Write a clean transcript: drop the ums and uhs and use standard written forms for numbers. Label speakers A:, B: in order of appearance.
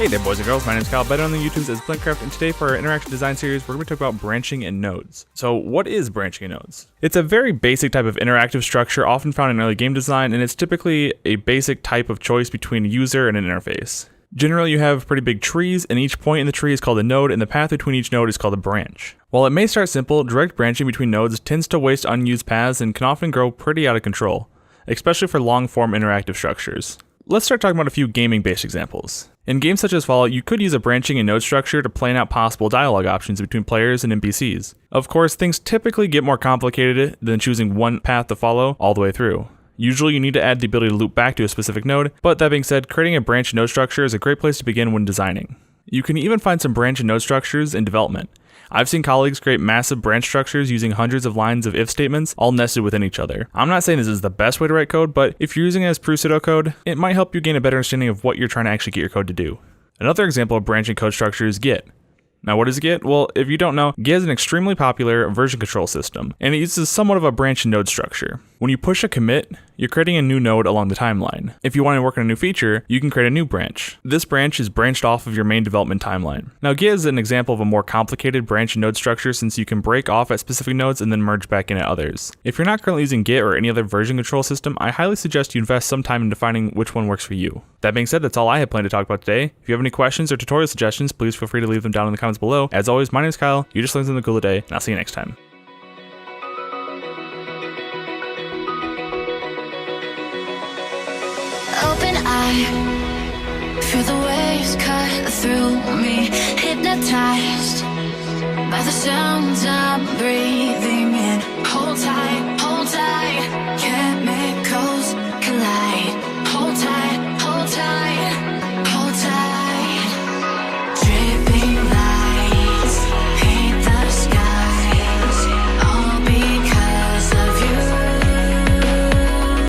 A: Hey there boys and girls, my name is Kyle, better on the YouTubes as Blintcraft, and today for our interactive design series we're going to talk about branching in nodes. So what is branching in nodes? It's a very basic type of interactive structure often found in early game design, and it's typically a basic type of choice between a user and an interface. Generally you have pretty big trees, and each point in the tree is called a node, and the path between each node is called a branch. While it may start simple, direct branching between nodes tends to waste unused paths and can often grow pretty out of control, especially for long-form interactive structures. Let's start talking about a few gaming-based examples. In games such as Fallout, you could use a branching and node structure to plan out possible dialogue options between players and NPCs. Of course, things typically get more complicated than choosing one path to follow all the way through. Usually you need to add the ability to loop back to a specific node, but that being said, creating a branch and node structure is a great place to begin when designing. You can even find some branch and node structures in development. I've seen colleagues create massive branch structures using hundreds of lines of if statements all nested within each other. I'm not saying this is the best way to write code, but if you're using it as pseudo-code, it might help you gain a better understanding of what you're trying to actually get your code to do. Another example of branching code structure is Git. Now what is Git? Well, if you don't know, Git is an extremely popular version control system, and it uses somewhat of a branch and node structure. When you push a commit, you're creating a new node along the timeline. If you want to work on a new feature, you can create a new branch. This branch is branched off of your main development timeline. Now Git is an example of a more complicated branch and node structure since you can break off at specific nodes and then merge back in at others. If you're not currently using Git or any other version control system, I highly suggest you invest some time in defining which one works for you. That being said, that's all I had planned to talk about today. If you have any questions or tutorial suggestions, please feel free to leave them down in the comments below. As always, my name is Kyle, you just learned something cool today, and I'll see you next time.
B: Open eye, feel the waves cut through me, hypnotized by the sounds I'm breathing.